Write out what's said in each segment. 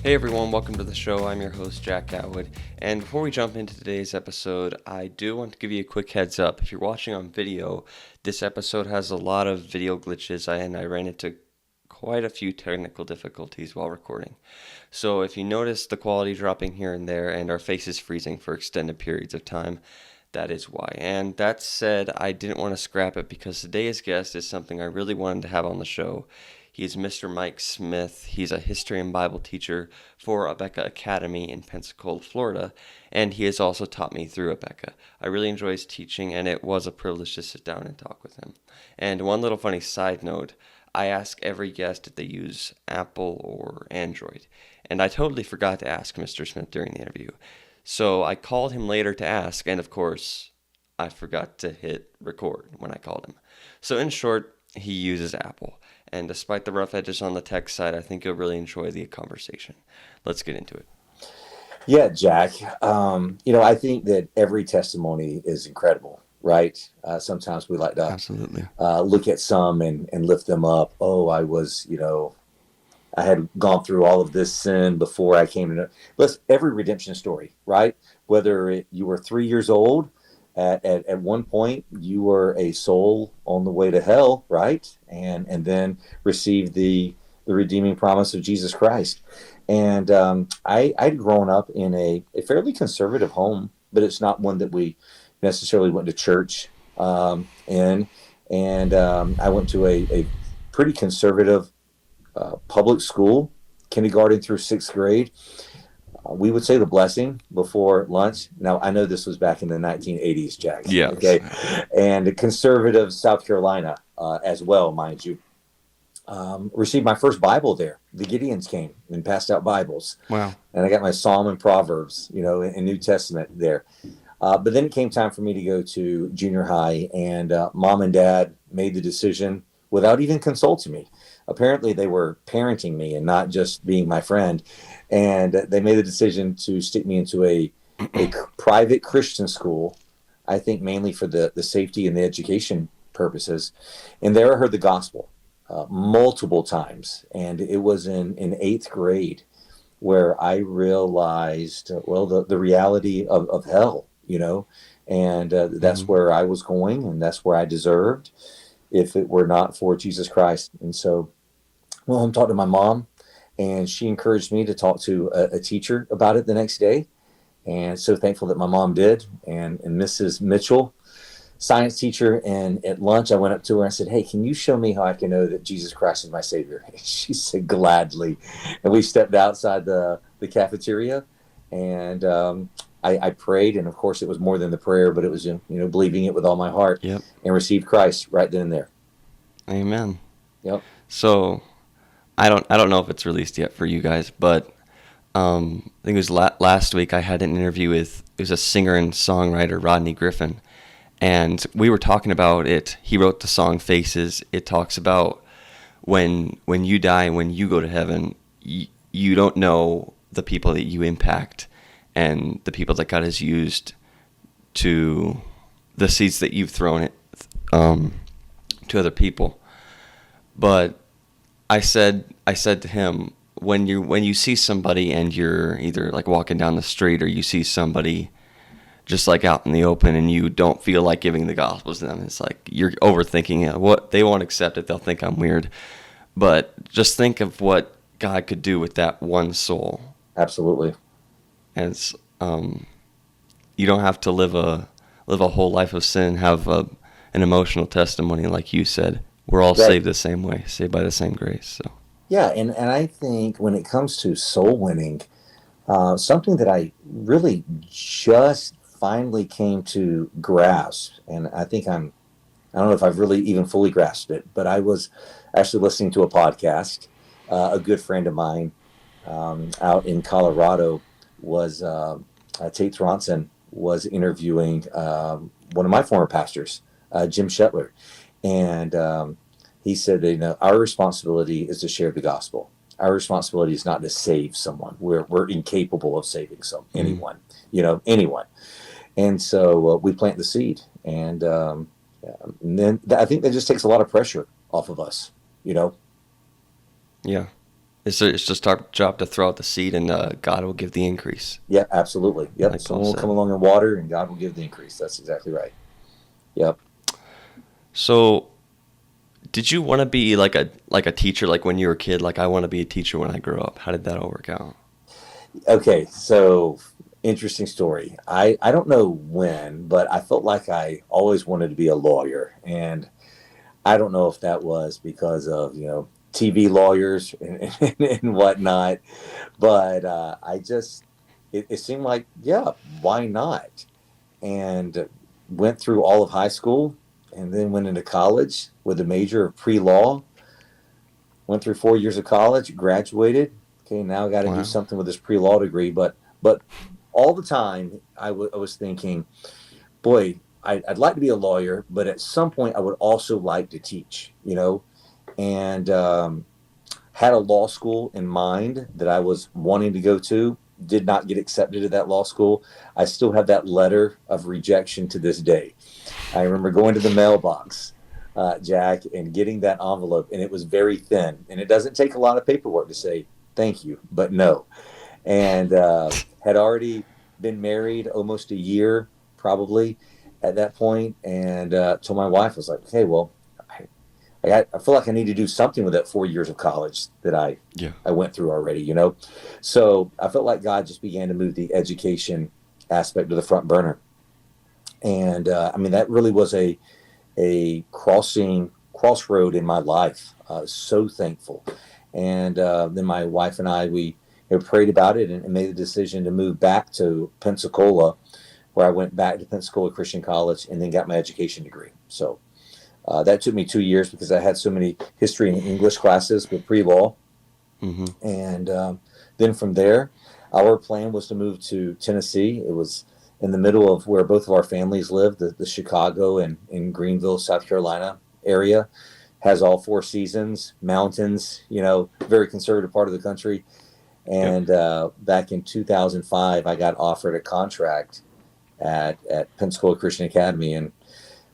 Hey everyone, welcome to the show. I'm your host, Jack Atwood. And before we jump into today's episode, I do want to give you a quick heads up. If you're watching on video, this episode has a lot of video glitches, and I ran into quite a few technical difficulties while recording. So if you notice the quality dropping here and there and our faces freezing for extended periods of time, that is why. And that said, I didn't want to scrap it because today's guest is something I really wanted to have on the show. He is Mr. Mike Smith. He's a history and Bible teacher for Abeka Academy in Pensacola, Florida, and he has also taught me through Abeka. I really enjoy his teaching, and it was a privilege to sit down and talk with him. And one little funny side note, I ask every guest if they use Apple or Android, and I totally forgot to ask Mr. Smith during the interview. So I called him later to ask, and of course, I forgot to hit record when I called him. So in short, he uses Apple. And despite the rough edges on the tech side, I think you'll really enjoy the conversation. Let's get into it. Yeah, Jack. I think that every testimony is incredible, right? Sometimes we like to Absolutely. look at some and lift them up. Oh, I had gone through all of this sin before I came to know. But every redemption story, right? Whether you were 3 years old, at one point you were a soul on the way to hell, right? And then received the redeeming promise of Jesus Christ. And I'd grown up in a fairly conservative home, but it's not one that we necessarily went to church in. And I went to a pretty conservative public school, kindergarten through sixth grade. We would say the blessing before lunch. Now, I know this was back in the 1980s, Jack. Yes. Okay. And conservative South Carolina as well, mind you. Received my first Bible there. The Gideons came and passed out Bibles. Wow. And I got my Psalm and Proverbs, and New Testament there. But then it came time for me to go to junior high, and mom and dad made the decision without even consulting me. Apparently, they were parenting me and not just being my friend. And they made the decision to stick me into a private Christian school, I think mainly for the safety and the education purposes. And there I heard the gospel multiple times. And it was in eighth grade where I realized, the reality of hell, and that's where I was going, and that's where I deserved if it were not for Jesus Christ. And so, I'm talking to my mom, and she encouraged me to talk to a teacher about it the next day. And so thankful that my mom did. And Mrs. Mitchell, science teacher, and at lunch I went up to her and I said, "Hey, can you show me how I can know that Jesus Christ is my Savior?" She said, "Gladly." And we stepped outside the cafeteria, and I prayed, and of course it was more than the prayer, but it was believing it with all my heart. Yep. And received Christ right then and there. Amen. Yep. So I don't know if it's released yet for you guys, but I think it was last week I had an interview with, it was a singer and songwriter, Rodney Griffin, and we were talking about it. He wrote the song Faces. It talks about when you die, when you go to heaven, you don't know the people that you impact and the people that God has used to the seeds that you've thrown it to other people. But I said to him, when you see somebody and you're either like walking down the street or you see somebody just like out in the open and you don't feel like giving the gospel to them, it's like you're overthinking it. What they won't accept it, they'll think I'm weird. But just think of what God could do with that one soul. Absolutely. And it's, you don't have to live a whole life of sin, have an emotional testimony like you said. We're all saved the same way, saved by the same grace. So. Yeah, and I think when it comes to soul winning, something that I really just finally came to grasp, and I don't know if I've really even fully grasped it, but I was actually listening to a podcast. A good friend of mine out in Colorado was Tate Thronson was interviewing one of my former pastors, Jim Shetler, and he said that our responsibility is to share the gospel. Our responsibility is not to save someone. We're incapable of saving anyone, anyone. And so we plant the seed, and then I think that just takes a lot of pressure off of us. Yeah, It's just our job to throw out the seed, and God will give the increase, Yeah, absolutely. Yep. like Paul Someone will come said. along and water, and God will give the increase. That's exactly right. Yep. So, did you want to be like a teacher, like when you were a kid? Like, I want to be a teacher when I grow up. How did that all work out? Okay. So interesting story. I don't know when, but I felt like I always wanted to be a lawyer, and I don't know if that was because of TV lawyers and whatnot, but it seemed like, yeah, why not? And went through all of high school and then went into college with a major of pre-law. Went through 4 years of college, graduated. Okay, now I got to do Wow. something with this pre-law degree. But all the time I was thinking, boy, I'd like to be a lawyer, but at some point I would also like to teach. And had a law school in mind that I was wanting to go to. Did not get accepted to that law school. I still have that letter of rejection to this day. I remember going to the mailbox, Jack, and getting that envelope, and it was very thin. And it doesn't take a lot of paperwork to say thank you, but no. And had already been married almost a year, probably at that point, and told my wife, I was like, "Hey, well, I feel like I need to do something with that 4 years of college that Yeah. I went through already." So I felt like God just began to move the education aspect to the front burner. And I mean, that really was a crossroad in my life. So thankful. And then my wife and I, we prayed about it and made the decision to move back to Pensacola, where I went back to Pensacola Christian College and then got my education degree. So that took me 2 years because I had so many history and English classes with pre-law. Mm-hmm. And then from there, our plan was to move to Tennessee. It was in the middle of where both of our families lived, the Chicago and in Greenville, South Carolina area. Has all four seasons, mountains, very conservative part of the country. Yep. And back in 2005, I got offered a contract at Pensacola Christian Academy. And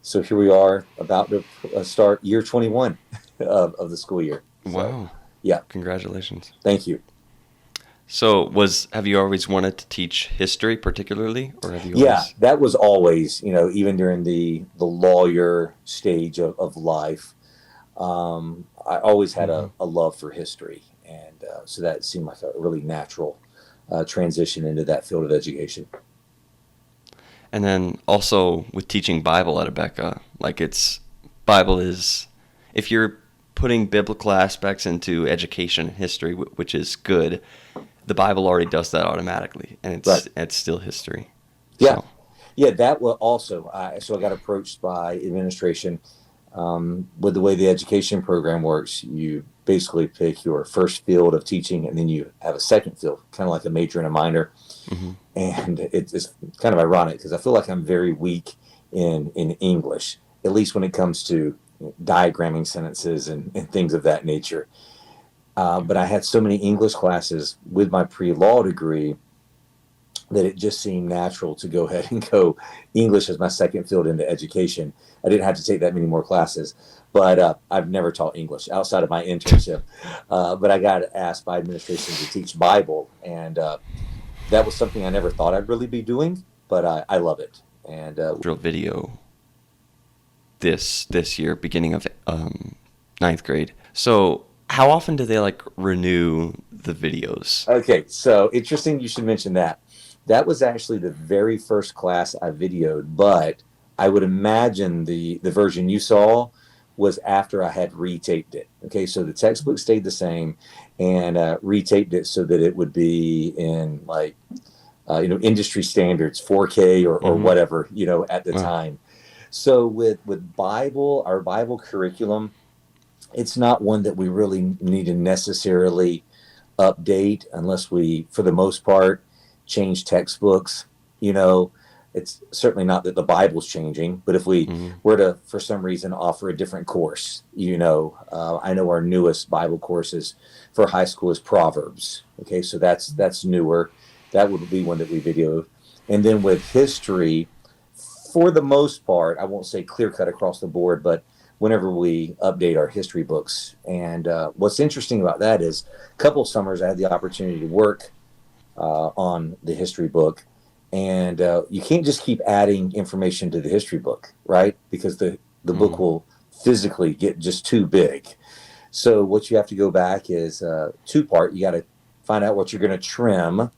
so here we are about to start year 21 of the school year. So, Wow. yeah, Congratulations. thank you. So, have you always wanted to teach history particularly, or have you Yeah, always? that was always, even during the lawyer stage of life, I always had Mhm. a love for history. And so that seemed like a really natural transition into that field of education. And then also with teaching Bible at Abeka, like Bible is, if you're putting biblical aspects into education and history, which is good, the Bible already does that automatically, and Right. it's still history. Yeah. So, Yeah, that was also, so I got approached by administration. With the way the education program works, you basically pick your first field of teaching and then you have a second field, kind of like a major and a minor. hmm And it's kind of ironic because I feel like I'm very weak in English, at least when it comes to diagramming sentences and things of that nature. But I had so many English classes with my pre-law degree that it just seemed natural to go ahead and go English as my second field into education. I didn't have to take that many more classes, but I've never taught English outside of my internship. But I got asked by administration to teach Bible, and that was something I never thought I'd really be doing, but I love it. And drill video this year, beginning of ninth grade. So, how often do they like renew the videos? okay, so interesting you should mention that. That was actually the very first class I videoed, but I would imagine the version you saw was after I had retaped it. Okay, so the textbook stayed the same, and retaped it so that it would be in like industry standards, 4K or hmm whatever at the Wow. time. So with Bible, our Bible curriculum, it's not one that we really need to necessarily update unless we, for the most part, change textbooks. You know, it's certainly not that the Bible's changing, but if we hmm were to, for some reason, offer a different course, I know our newest Bible courses for high school is Proverbs. Okay, so that's newer. That would be one that we video. And then with history, for the most part, I won't say clear cut across the board, but whenever we update our history books. And what's interesting about that is a couple of summers I had the opportunity to work on the history book. And you can't just keep adding information to the history book, right? Because the book Mm, will physically get just too big. So what you have to go back is two-part. You got to find out what you're going to trim,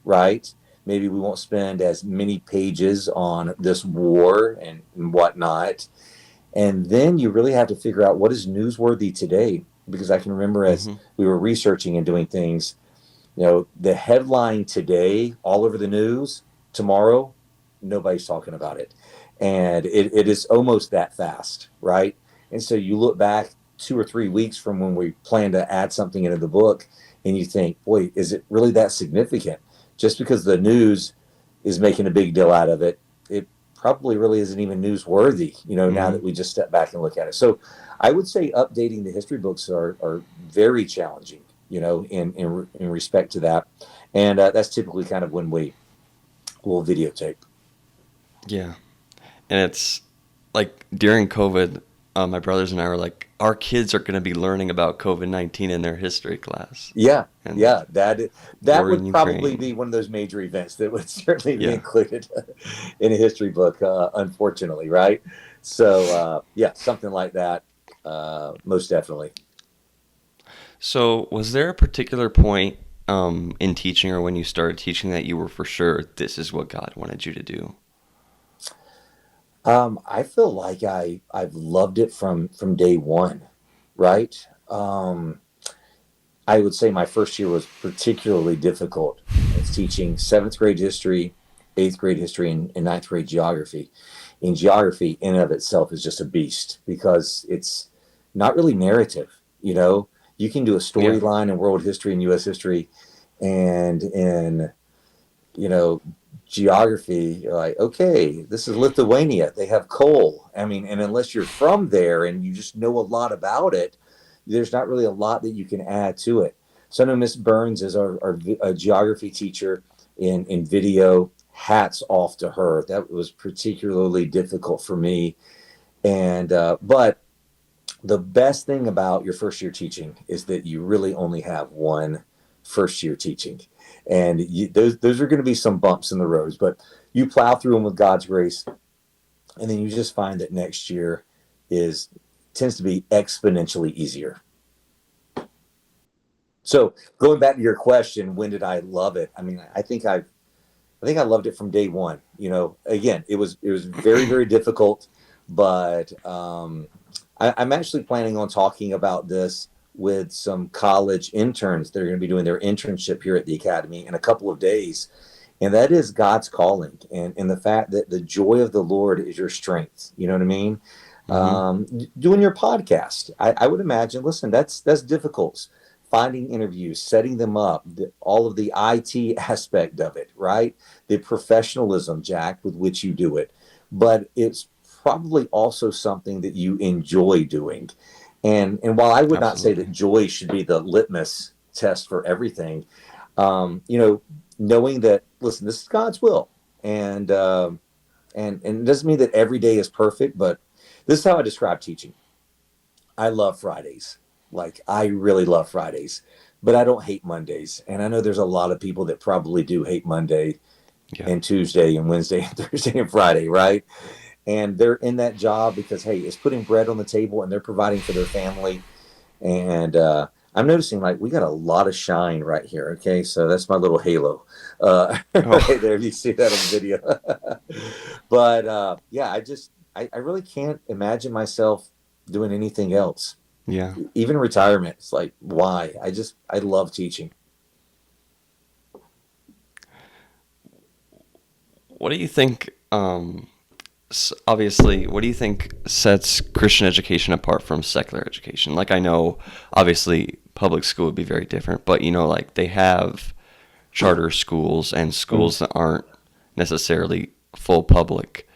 right? Maybe we won't spend as many pages on this war and whatnot. And then you really have to figure out what is newsworthy today. Because I can remember as hmm we were researching and doing things, the headline today, all over the news, tomorrow, nobody's talking about it. And it is almost that fast, right? And so you look back 2 or 3 weeks from when we plan to add something into the book, and you think, boy, is it really that significant? Just because the news is making a big deal out of it, it probably really isn't even newsworthy, now hmm that we just step back and look at it. So I would say updating the history books are very challenging, in respect to that. And that's typically kind of when we will videotape. Yeah. And it's like during COVID, my brothers and I were like, our kids are going to be learning about COVID-19 in their history class Yeah, and yeah, that war in would probably be Ukraine. one of those major events that would certainly be Yeah. included in a history book, unfortunately, right? So, yeah, something like that, most definitely. So, was there a particular point in teaching or when you started teaching that you were for sure this is what God wanted you to do? I feel like I've loved it from day one, right? I would say my first year was particularly difficult. I was teaching seventh grade history, eighth grade history, and ninth grade geography. In geography, in and of itself, is just a beast because it's not really narrative. You can do a Yeah. storyline in world history and U.S. history, and in you know geography, you're like, okay, this is Lithuania. They have coal. I mean, and unless you're from there and you just know a lot about it, there's not really a lot that you can add to it. So I know Miss Burns is our geography teacher in video. Hats off to her. That was particularly difficult for me. And but the best thing about your first year teaching is that you really only have one first year teaching, and those are going to be some bumps in the roads, but you plow through them with God's grace, and then you just find that next year is tends to be exponentially easier. So going back to your question, when did I love it? I mean, I think I loved it from day one. Again, it was very, very difficult, but I'm actually planning on talking about this with some college interns that are going to be doing their internship here at the academy in a couple of days. And that is God's calling, and the fact that the joy of the Lord is your strength. You know what I mean? hmm Doing your podcast, I would imagine. Listen, that's difficult. Finding interviews, setting them up, all of the IT aspect of it, right? The professionalism, Jack, with which you do it. But it's probably also something that you enjoy doing. And while I would not say that Absolutely. joy should be the litmus test for everything, um, you know, knowing that, listen, this is God's will, and and it doesn't mean that every day is perfect, but this is how I describe teaching. I love Fridays. Like, I really love Fridays, but I don't hate Mondays. And I know there's a lot of people that probably do hate Monday Yeah. and Tuesday and Wednesday and Thursday and Friday, right? And they're in that job because, hey, it's putting bread on the table and they're providing for their family. And I'm noticing, like, we got a lot of shine right here. Okay, so that's my little halo right Oh, there. You see that on video. But yeah, I really can't imagine myself doing anything else. yeah. Even retirement, it's like, why? I love teaching. What do you think? Obviously, what do you think sets Christian education apart from secular education? Like, I know, obviously, public school would be very different, but like they have charter schools and Mhm. schools that aren't necessarily full public,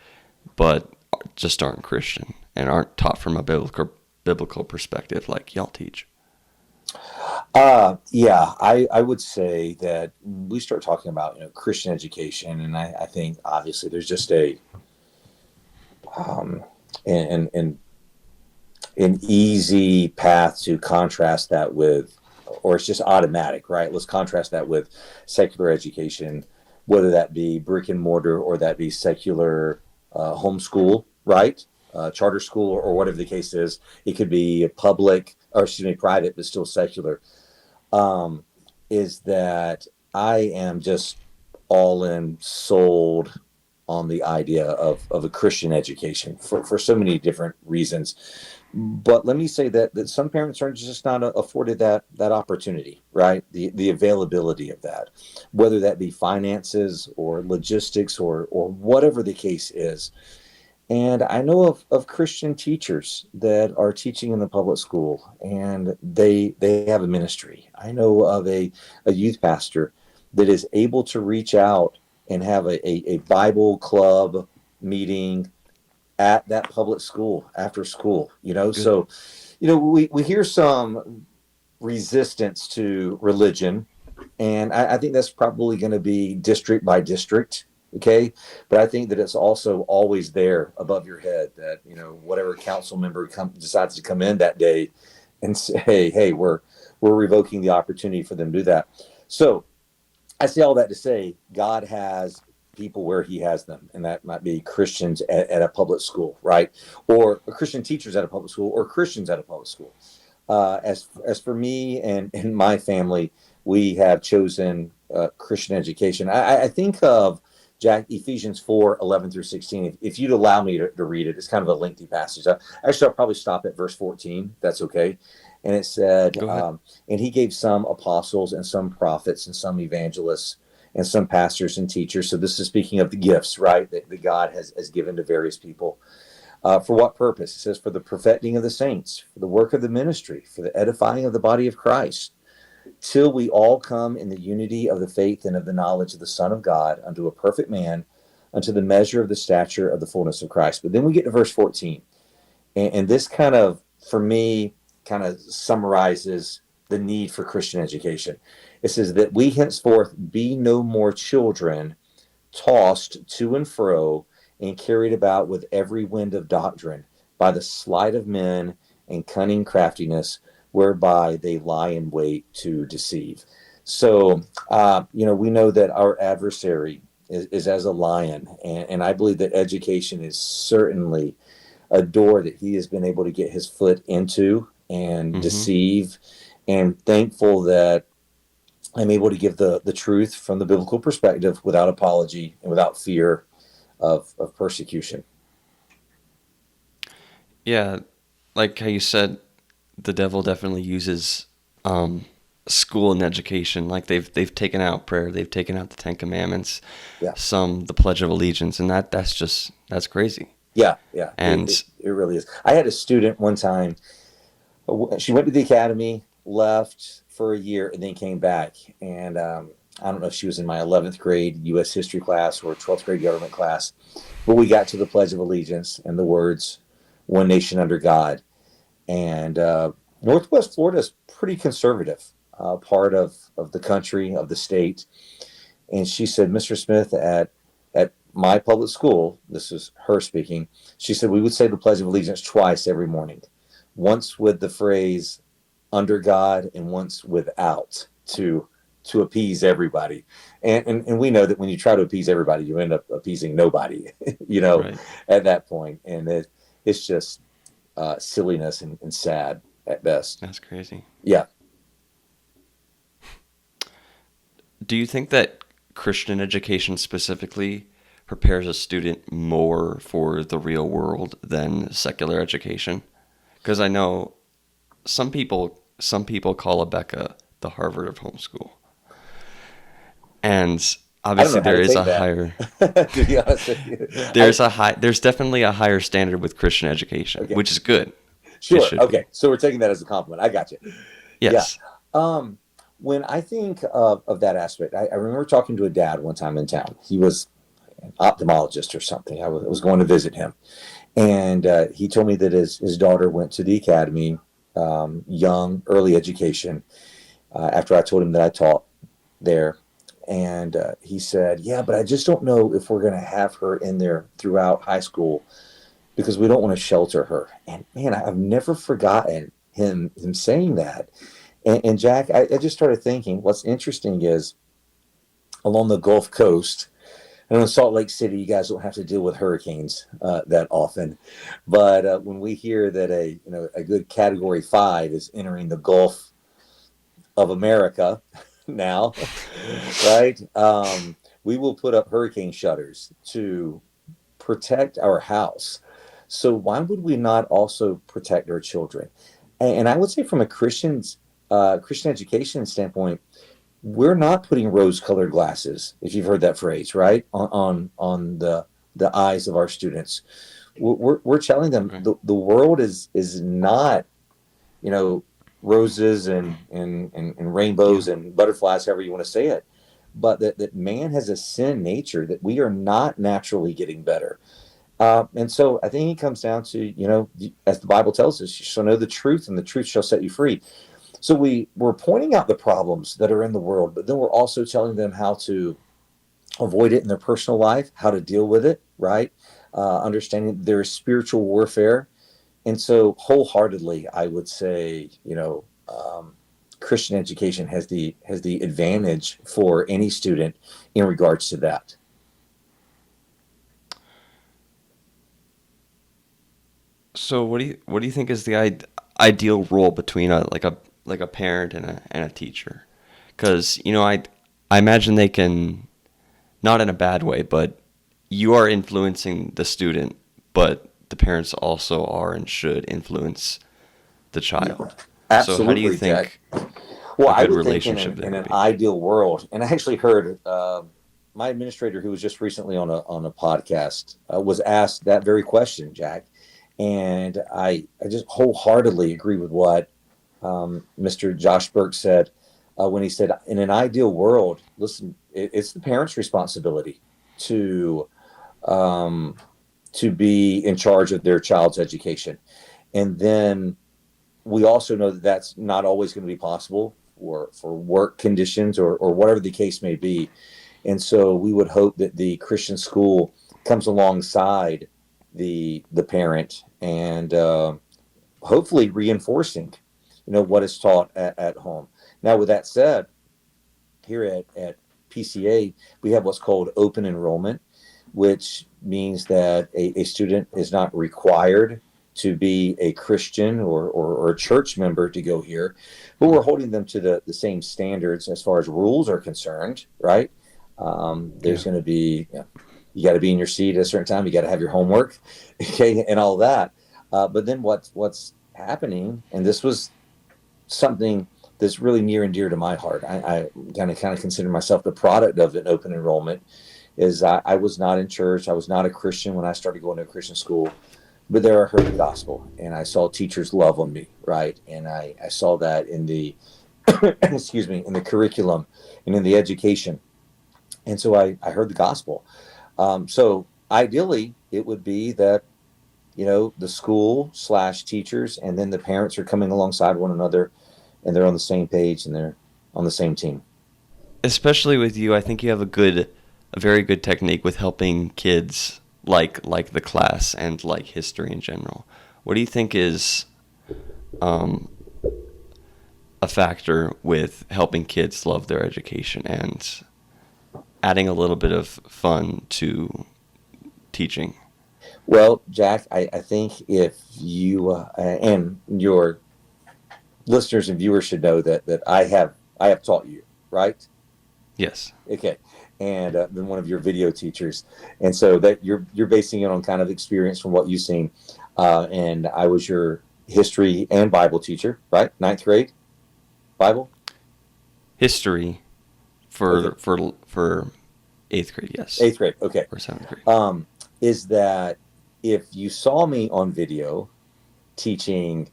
but just aren't Christian and aren't taught from a biblical perspective like y'all teach. Yeah, I would say that we start talking about Christian education, and I think obviously there's just a um, and an easy path to contrast that with, or it's just automatic, right? Let's contrast that with secular education, whether that be brick and mortar or that be secular homeschool, right? Charter school or whatever the case is. It could be public, or excuse me, private, but still secular. Um, is that I am just all in sold on the idea of a Christian education for so many different reasons. But let me say that some parents are just not afforded that opportunity, right? The availability of that, whether that be finances or logistics or whatever the case is. And I know of Christian teachers that are teaching in the public school, and they have a ministry. I know of a youth pastor that is able to reach out and have a Bible club meeting at that public school after school, Good. So, we hear some resistance to religion, and I think that's probably going to be district by district. Okay. But I think that it's also always there above your head that, whatever council member decides to come in that day and say, hey, we're revoking the opportunity for them to do that. So I say all that to say God has people where he has them, and that might be Christians at a public school, right? Or Christian teachers at a public school, or Christians at a public school. As for me and my family, we have chosen Christian education. I think of Jack, Ephesians 4:11 through 16. If you'd allow me to read it, it's kind of a lengthy passage. Actually, I'll probably stop at verse 14. That's okay. And it said, Go ahead. and he gave some apostles and some prophets and some evangelists and some pastors and teachers. So this is speaking of the gifts, right, that God has given to various people. For what purpose? It says, for the perfecting of the saints, for the work of the ministry, for the edifying of the body of Christ, till we all come in the unity of the faith and of the knowledge of the Son of God, unto a perfect man, unto the measure of the stature of the fullness of Christ. But then we get to verse 14. And this kind of, for me, kind of summarizes the need for Christian education. It says that we henceforth be no more children, tossed to and fro and carried about with every wind of doctrine, by the sleight of men and cunning craftiness, whereby they lie in wait to deceive. So, we know that our adversary is as a lion, and I believe that education is certainly a door that he has been able to get his foot into and Mm-hmm. deceive. And thankful that I'm able to give the truth from the biblical perspective without apology and without fear of persecution. Yeah, like how you said, the devil definitely uses um, school and education. Like they've taken out prayer, they've taken out the Ten Commandments, Yeah. some the Pledge of Allegiance, and that's crazy. Yeah. Yeah. And It really is. I had a student one time. She went to the academy, left for a year, and then came back. And I don't know if she was in my 11th grade U.S. history class or 12th grade government class, but we got to the Pledge of Allegiance and the words, "One nation under God." And Northwest Florida is pretty conservative part of the country, of the state. And she said, Mr. Smith, at my public school, this is her speaking, she said, we would say the Pledge of Allegiance twice every morning, once with the phrase under God and once without, to appease everybody. And we know that when you try to appease everybody, you end up appeasing nobody, right, at that point. And it's just silliness and sad at best. that's crazy. Yeah. Do you think that Christian education specifically prepares a student more for the real world than secular education? Because I know some people call Abeka the Harvard of homeschool, and I don't know obviously how there to is take a that. higher To be honest with you. there's definitely a higher standard with Christian education, Okay. which is good. It Sure. should be. Okay. So we're taking that as a compliment. I got you. Yeah. Yes. When I think of that aspect, I remember talking to a dad one time in town. He was an ophthalmologist or something. I was going to visit him. And he told me that his daughter went to the academy, young, early education, after I told him that I taught there. And he said, yeah, but I just don't know if we're going to have her in there throughout high school because we don't want to shelter her. And man, I've never forgotten him saying that. And Jack, I just started thinking, what's interesting is along the Gulf Coast, and in Salt Lake City, you guys don't have to deal with hurricanes that often. But when we hear that a good Category 5 is entering the Gulf of America now, right? We will put up hurricane shutters to protect our house. So why would we not also protect our children? And I would say from a Christian education standpoint, we're not putting rose-colored glasses, if you've heard that phrase, right, on the eyes of our students. We're telling them Right. the world is not, you know, roses and Yeah. rainbows and butterflies, however you want to say it, but that man has a sin nature, that we are not naturally getting better. And so I think it comes down to, as the Bible tells us, you shall know the truth and the truth shall set you free. So we're pointing out the problems that are in the world, but then we're also telling them how to avoid it in their personal life, how to deal with it, right? Understanding there is spiritual warfare. And so wholeheartedly, I would say, Christian education has the advantage for any student in regards to that. So what do you think is the ideal role between a parent and a teacher? Because I imagine they can, not in a bad way, but you are influencing the student, but the parents also are and should influence the Yeah, child. So how do you absolutely, Jack. think Well, a I good would think in relationship an there in would an be? ideal world, and I actually heard my administrator, who was just recently on a podcast, was asked that very question, Jack, and I just wholeheartedly agree with what Mr. Josh Burke said when he said, in an ideal world, listen, it's the parents' responsibility to um, to be in charge of their child's education, and then we also know that that's not always going to be possible for work conditions or whatever the case may be. And so we would hope that the Christian school comes alongside the parent and hopefully reinforcing, what is taught at home. Now, with that said, here at PCA, we have what's called open enrollment, which means that a student is not required to be a Christian or a church member to go here, but we're holding them to the same standards as far as rules are concerned, right? There's Yeah. going to be, you got to be in your seat at a certain time, you got to have your homework, okay, and all that. But then what's happening, and this was something that's really near and dear to my heart. I kind of consider myself the product of an open enrollment. Is I was not in church. I was not a Christian when I started going to a Christian school, but there I heard the gospel and I saw teachers love on me, right? And I saw that in the excuse me, in the curriculum and in the education. And so I heard the gospel. So ideally, it would be that the school slash teachers and then the parents are coming alongside one another and they're on the same page and they're on the same team. Especially with you, I think you have a very good technique with helping kids like the class and like history in general. What do you think is um, a factor with helping kids love their education and adding a little bit of fun to teaching? Well, Jack, I think if you and your listeners and viewers should know that I have taught you, right? Yes. Okay, and been one of your video teachers, and so that you're basing it on kind of experience from what you've seen. And I was your history and Bible teacher, right? Ninth grade Bible. History Okay, for eighth grade, yes. eighth grade. Okay, Or seventh grade. um, is that if you saw me on video teaching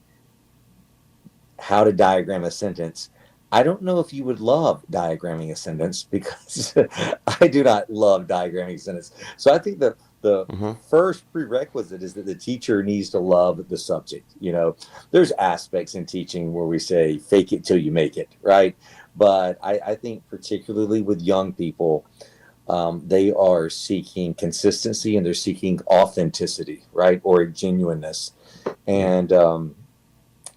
how to diagram a sentence, I don't know if you would love diagramming a sentence because I do not love diagramming a sentence. So I think the Mm-hmm. first prerequisite is that the teacher needs to love the subject. There's aspects in teaching where we say fake it till you make it, right? But I think particularly with young people, They are seeking consistency and they're seeking authenticity, right, or genuineness. And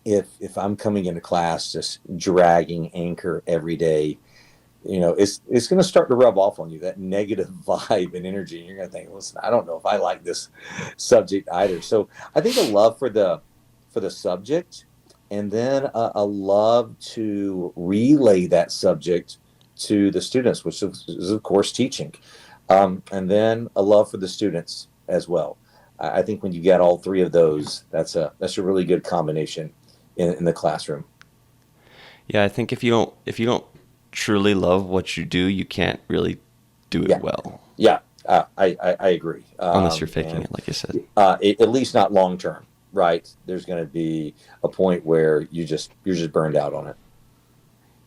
if I'm coming into class just dragging anchor every day, it's going to start to rub off on you, that negative vibe and energy. And you're going to think, listen, I don't know if I like this subject either. So I think a love for the subject, and then a love to relay that subject to the students, which is of course teaching, and then a love for the students as well. I think when you get all three of those, that's a really good combination in the classroom. Yeah, I think if you don't truly love what you do, you can't really do it Yeah, well, yeah, I agree. unless you're faking And it, like you said. at least not long term, right? There's going to be a point where you're just burned out on it.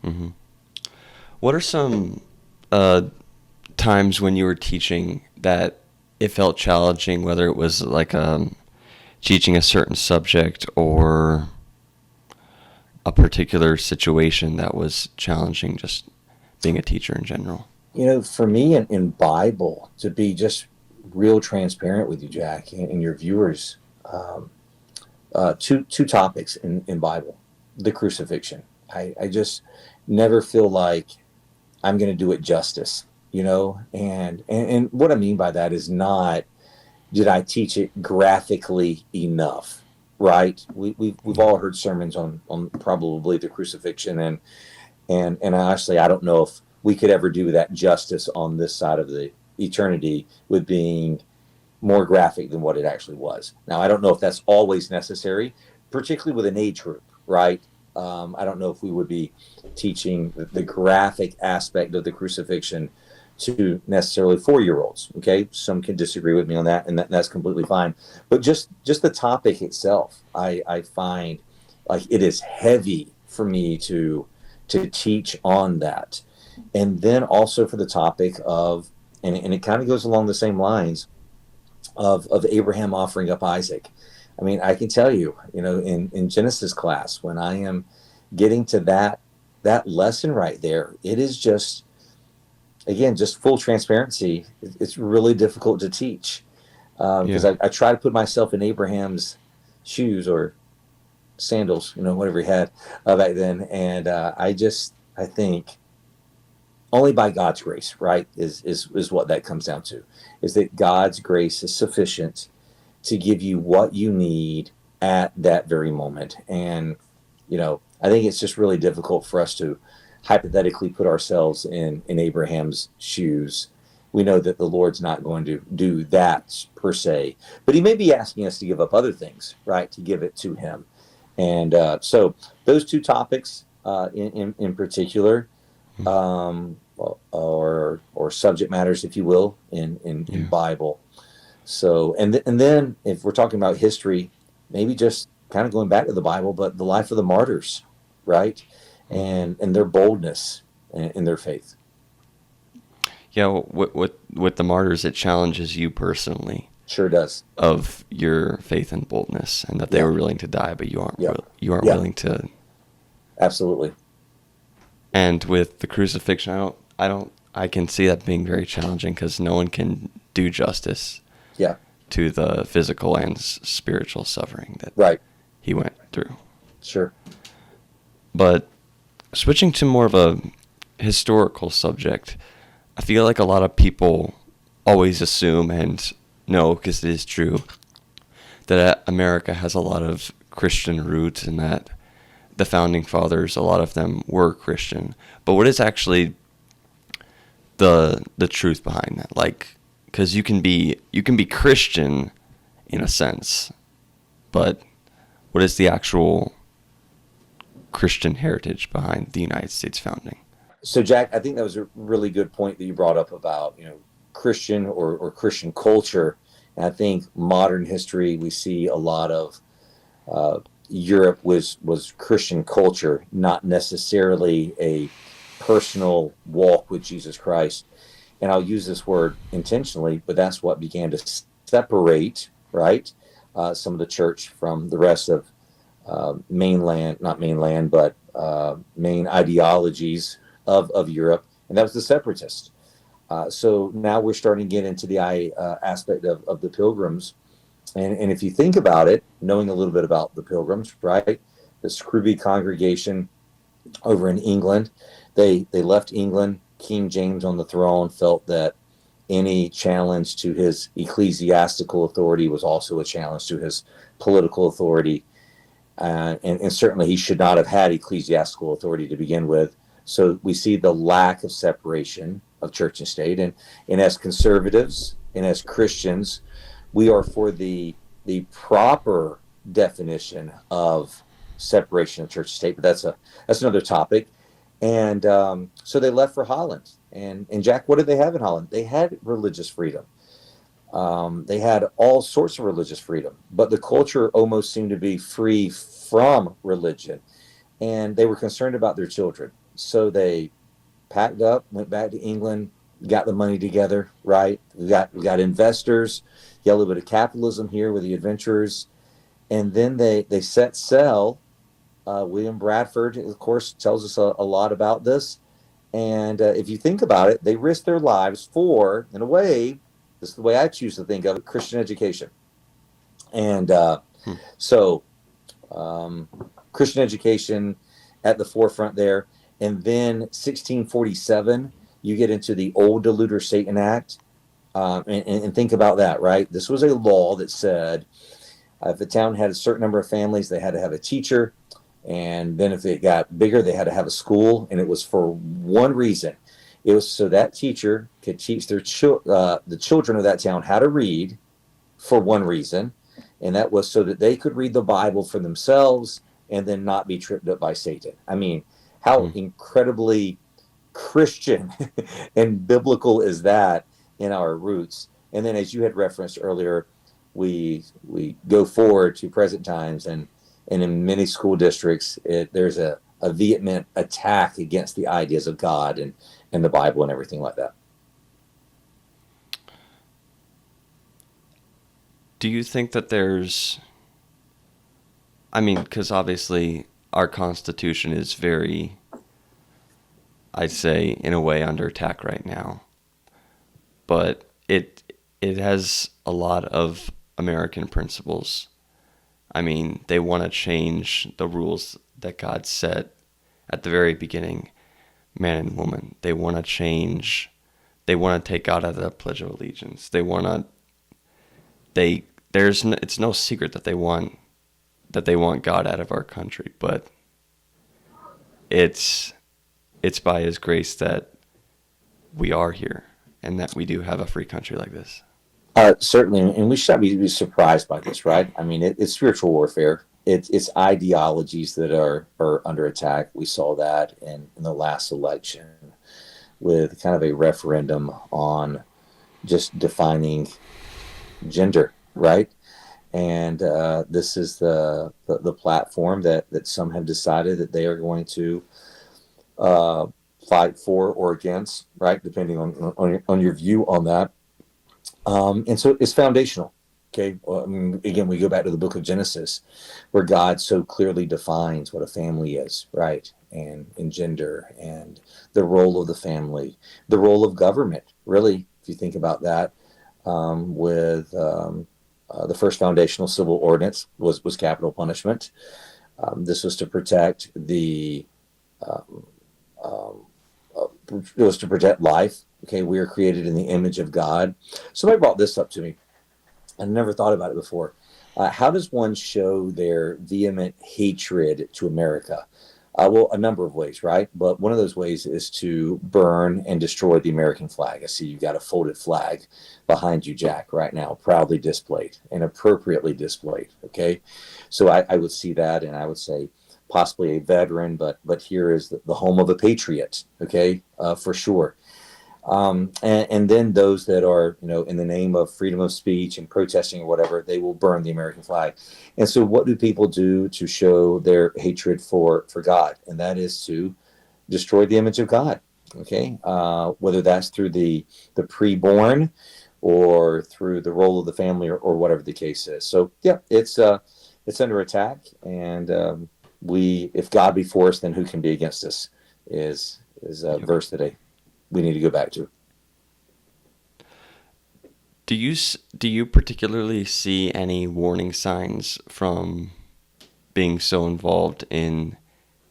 Hmm. What are some uh, times when you were teaching that it felt challenging, whether it was like teaching a certain subject or a particular situation that was challenging, just being a teacher in general? For me in Bible, to be just real transparent with you, Jack, and your viewers, um, two topics in Bible: the crucifixion. I just never feel like I'm going to do it justice, and what I mean by that is not did I teach it graphically enough, right? We've all heard sermons on probably the crucifixion, and honestly, I don't know if we could ever do that justice on this side of the eternity with being more graphic than what it actually was. Now, I don't know if that's always necessary, particularly with an age group, right? I don't know if we would be teaching the graphic aspect of the crucifixion to necessarily 4-year-olds. Okay, some can disagree with me on that, and that's completely fine. But just the topic itself, I find like it is heavy for me to teach on that, and then also for the topic of, and it kind of goes along the same lines of Abraham offering up Isaac. I mean, I can tell you, in Genesis class, when I am getting to that lesson right there, it is just, again, just full transparency. It's really difficult to teach because Yeah. I try to put myself in Abraham's shoes or sandals, whatever he had back then, and I think only by God's grace, right, is what that comes down to, is that God's grace is sufficient to give you what you need at that very moment. And, I think it's just really difficult for us to hypothetically put ourselves in Abraham's shoes. We know that the Lord's not going to do that per se, but he may be asking us to give up other things, right, to give it to him. And so those two topics in particular, or subject matters, if you will, in Yeah. Bible. So, and then if we're talking about history, maybe just kind of going back to the Bible, but the life of the martyrs, right, Mhm. and their boldness in their faith. Yeah, with the martyrs, it challenges you personally Sure does. of your faith and boldness, and that they Yeah, were willing to die, but yeah, you aren't yeah, willing to. absolutely. And with the crucifixion, I can see that being very challenging because no one can do justice Yeah, to the physical and spiritual suffering that right. he went through. Sure. But switching to more of a historical subject, I feel like a lot of people always assume and know, because it is true, that America has a lot of Christian roots and that the founding fathers, a lot of them were Christian. But what is actually the truth behind that? Like, because you can be Christian in a sense, but what is the actual Christian heritage behind the United States founding? So, Jack, I think that was a really good point that you brought up about, Christian or Christian culture. And I think modern history, we see a lot of Europe was Christian culture, not necessarily a personal walk with Jesus Christ. And I'll use this word intentionally, but that's what began to separate, right, some of the church from the rest of not mainland, but main ideologies of Europe, and that was the separatists. So now we're starting to get into the aspect of the Pilgrims. And if you think about it, knowing a little bit about the Pilgrims, right? The Scrooby congregation over in England, they left England. King James on the throne felt that any challenge to his ecclesiastical authority was also a challenge to his political authority. And certainly he should not have had ecclesiastical authority to begin with. So we see the lack of separation of church and state. And as conservatives and as Christians, we are for the proper definition of separation of church and state. But that's another topic. And so they left for Holland. And Jack, what did they have in Holland? They had religious freedom. They had all sorts of religious freedom, but the culture almost seemed to be free from religion, and they were concerned about their children. So they packed up, went back to England, got the money together. Right, we got investors, got a little bit of capitalism here with the adventurers, and then they set sail. William Bradford, of course, tells us a lot about this. And if you think about it, they risked their lives for, in a way, this is the way I choose to think of it, Christian education. And Hmm. so Christian education at the forefront there. And then 1647, you get into the Old Deluder Satan Act. And think about that, right? This was a law that said if a town had a certain number of families, they had to have a teacher. And then if it got bigger, they had to have a school. And it was for one reason. It was so that teacher could teach the children of that town how to read for one reason. And that was so that they could read the Bible for themselves and then not be tripped up by Satan. I mean, how Hmm. incredibly Christian and biblical is that in our roots? And then, as you had referenced earlier, we go forward to present times, and in many school districts, there's a vehement attack against the ideas of God and the Bible and everything like that. Do you think that there's, I mean, because obviously our Constitution is very, I'd say, in a way, under attack right now, but it has a lot of American principles. I mean, they want to change the rules that God set at the very beginning, man and woman. They want to change. They want to take God out of the Pledge of Allegiance. They want to. They there's no, it's no secret that they want God out of our country, but it's it's by His grace that we are here and that we do have a free country like this. Certainly, and we should not be surprised by this, right? I mean, it's spiritual warfare. It's ideologies that are under attack. We saw that in the last election with kind of a referendum on just defining gender, right? And this is the platform that some have decided that they are going to uh, fight for or against, right? Depending on your view on that. And so it's foundational. Okay. Well, I mean, again, we go back to the book of Genesis, where God so clearly defines what a family is, right? And gender and the role of the family, the role of government. Really, if you think about that, with the first foundational civil ordinance was capital punishment. This was to protect the um, um, it was to protect life. Okay, we are created in the image of God. Somebody brought this up to me. I never thought about it before. How does one show their vehement hatred to America? Well, a number of ways, right? But one of those ways is to burn and destroy the American flag. I see you've got a folded flag behind you, Jack, right now, proudly displayed and appropriately displayed. Okay, so I would see that, and I would say possibly a veteran, but here is the home of a patriot. Okay, for sure. And then those that are, in the name of freedom of speech and protesting or whatever, they will burn the American flag. And so, what do people do to show their hatred for God? And that is to destroy the image of God. Okay, whether that's through the preborn or through the role of the family or whatever the case is. So, yeah, it's under attack, and if God be for us, then who can be against us? Is a Yep. verse that we need to go back to. Do you particularly see any warning signs from being so involved in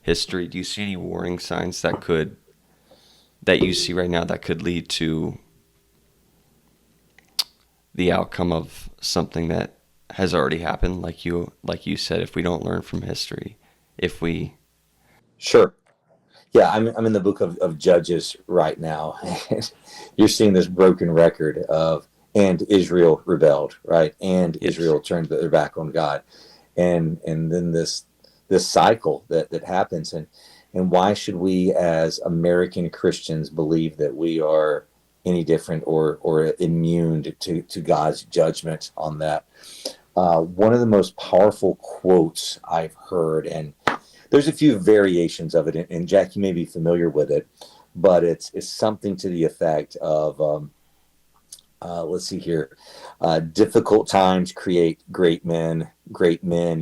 history? Do you see any warning signs that you see right now that could lead to the outcome of something that has already happened, like you said, if we don't learn from history, if we Sure. Yeah, I'm in the book of Judges right now. And you're seeing this broken record of, and Israel rebelled, right? And yes. Israel turned their back on God. And then this cycle that happens. And why should we as American Christians believe that we are any different or immune to God's judgment on that? One of the most powerful quotes I've heard, and there's a few variations of it, and Jack, you may be familiar with it, but it's something to the effect of, let's see here, difficult times create great men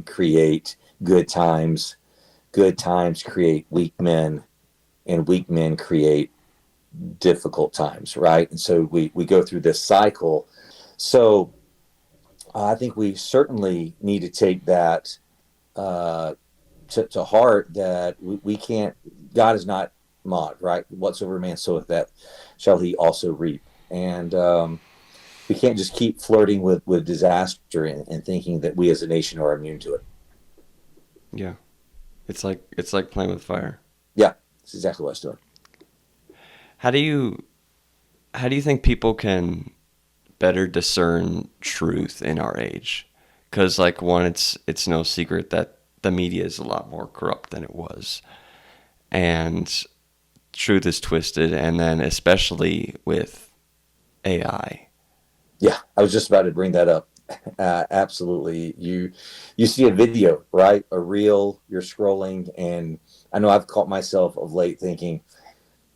create good times create weak men, and weak men create difficult times, right? And so we go through this cycle. So I think we certainly need to take that uh, to heart, that we can't, God is not mocked, right? Whatsoever man soweth, that shall he also reap. And we can't just keep flirting with disaster and thinking that we as a nation are immune to it. Yeah. It's like playing with fire. Yeah, that's exactly what I was doing. How do you how do you think people can better discern truth in our age? Because like one, it's no secret that the media is a lot more corrupt than it was, and truth is twisted, and then especially with AI. Yeah, I was just about to bring that up. Absolutely. You see a video, right? A reel, you're scrolling, and I know I've caught myself of late thinking,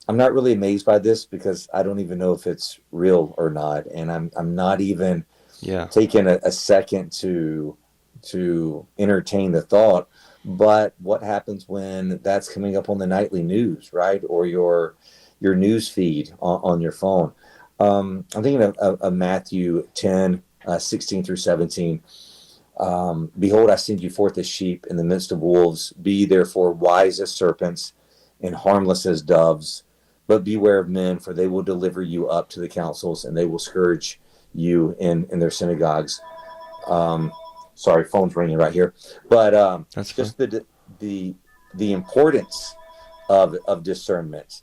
I'm not really amazed by this because I don't even know if it's real or not, and I'm not even Yeah, taking a second to entertain the thought. But what happens when that's coming up on the nightly news, right, or your news feed on your phone? I'm thinking of Matthew 10, 16 through 17. Behold, I send you forth as sheep in the midst of wolves. Be therefore wise as serpents and harmless as doves. But beware of men, for they will deliver you up to the councils, and they will scourge you in their synagogues. Um, Sorry, phone's ringing right here. But that's fine. just the the importance of discernment,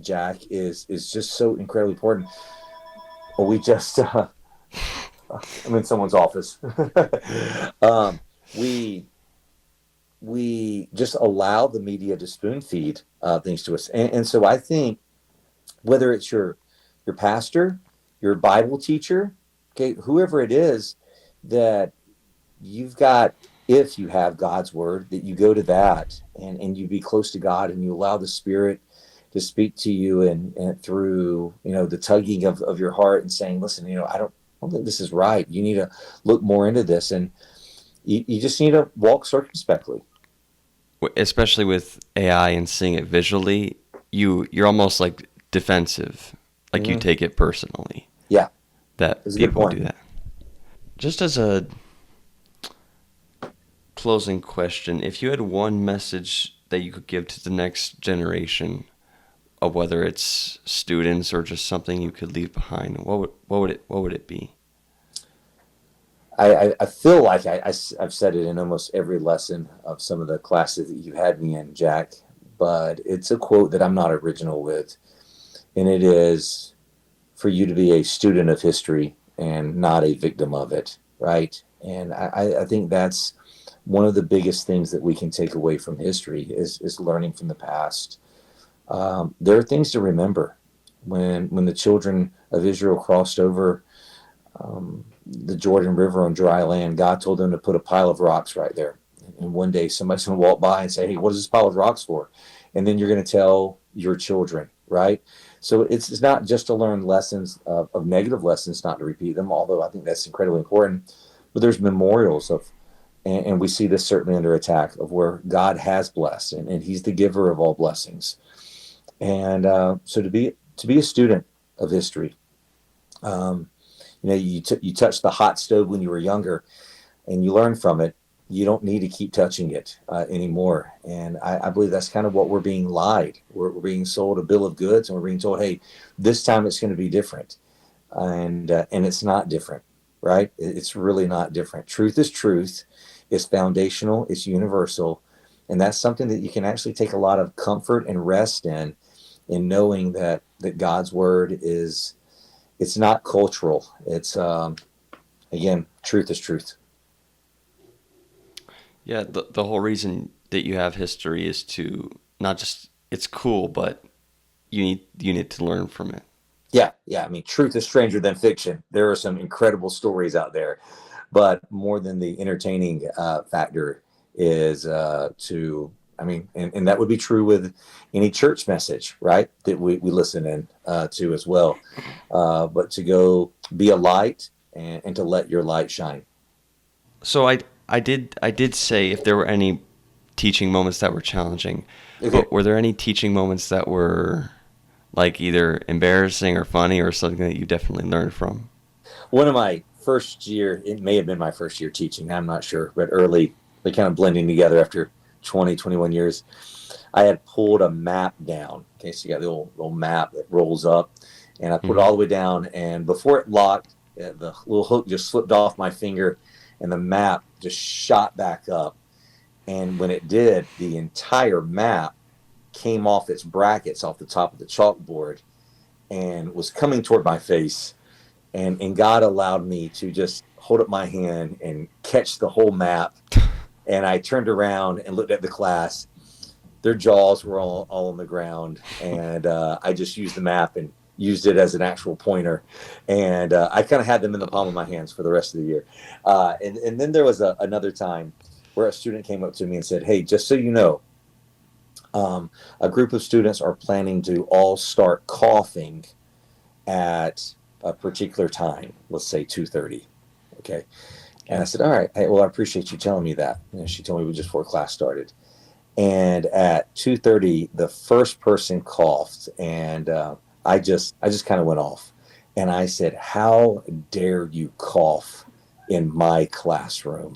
Jack, is just so incredibly important. We just I'm in someone's office. um, we we just allow the media to spoon feed things to us, and so I think whether it's your pastor, your Bible teacher, okay, whoever it is, that you've got, if you have God's word, that you go to that and you be close to God and you allow the Spirit to speak to you, and through, the tugging of your heart and saying, listen, I don't think this is right. You need to look more into this, and you just need to walk circumspectly. Especially with AI and seeing it visually, you're almost like defensive, like you Mm-hmm. take it personally Yeah, that that's a good people do point. that. Just as a closing question, if you had one message that you could give to the next generation, of whether it's students or just something you could leave behind, what would it be? I feel like I've said it in almost every lesson of some of the classes that you had me in, Jack, but it's a quote that I'm not original with. And it is for you to be a student of history and not a victim of it, right? And I think that's one of the biggest things that we can take away from history is learning from the past. There are things to remember. When the children of Israel crossed over the Jordan River on dry land, God told them to put a pile of rocks right there. And one day somebody's going to walk by and say, hey, what is this pile of rocks for? And then you're going to tell your children, right? So it's not just to learn lessons of negative lessons, not to repeat them, although I think that's incredibly important. But there's memorials of, and we see this certainly under attack, of where God has blessed, and He's the giver of all blessings. And so to be a student of history, um, you touched the hot stove when you were younger, and you learn from it. You don't need to keep touching it anymore. And I believe that's kind of what we're being lied. We're being sold a bill of goods, and we're being told, hey, this time it's going to be different. And it's not different, right? It's really not different. Truth is truth. It's foundational. It's universal. And that's something that you can actually take a lot of comfort and rest in knowing that God's word it's not cultural. It's, again, truth is truth. Yeah, the whole reason that you have history is to not just it's cool, but you need to learn from it. Yeah, yeah. I mean, truth is stranger than fiction. There are some incredible stories out there, but more than the entertaining factor is I mean, and that would be true with any church message, right? That we listen in to as well. But to go be a light and to let your light shine. So I did say if there were any teaching moments that were challenging, Okay. but were there any teaching moments that were like either embarrassing or funny or something that you definitely learned from? One of my first year, it may have been my first year teaching, I'm not sure, but early, they kind of blending together after 20, 21 years. I had pulled a map down. Okay, so you got the little map that rolls up, and I put it Hmm. all the way down. And before it locked, the little hook just slipped off my finger, and the map just shot back up. And when it did, the entire map came off its brackets off the top of the chalkboard and was coming toward my face. And God allowed me to just hold up my hand and catch the whole map. And I turned around and looked at the class. Their jaws were all on the ground, and I just used the map and used it as an actual pointer, and I kind of had them in the palm of my hands for the rest of the year. And then there was another time where a student came up to me and said, "Hey, just so you know, a group of students are planning to all start coughing at a particular time. Let's say 2:30." Okay, and I Okay. said, "All right, hey, well, I appreciate you telling me that." And she told me just before class started. And at 2:30, the first person coughed, and I just kind of went off, and I said, "How dare you cough in my classroom?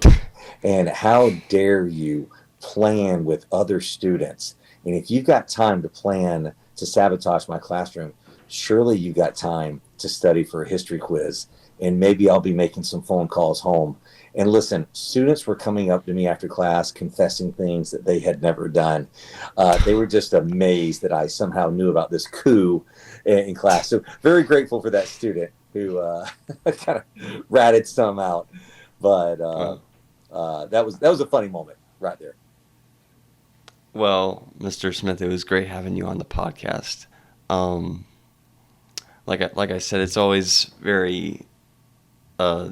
And how dare you plan with other students? And if you've got time to plan to sabotage my classroom, surely you got time to study for a history quiz. And maybe I'll be making some phone calls home." And listen, students were coming up to me after class confessing things that they had never done. They were just amazed that I somehow knew about this coup in class. So very grateful for that student who kind of ratted some out. But Well, that was a funny moment right there. well, Mr. Smith, it was great having you on the podcast. Um, like I said, it's always very uh,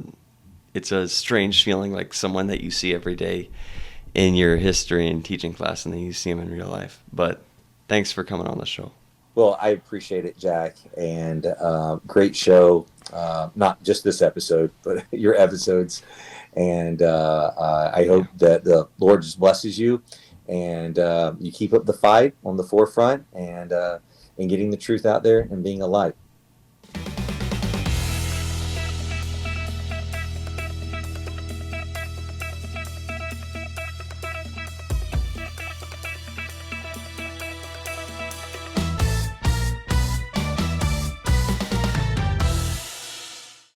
it's a strange feeling like someone that you see every day in your history and teaching class and then you see them in real life. But thanks for coming on the show. Well, I appreciate it, Jack, and great show. Not just this episode, but your episodes. And I Yeah. hope that the Lord just blesses you, and you keep up the fight on the forefront, and getting the truth out there and being a light.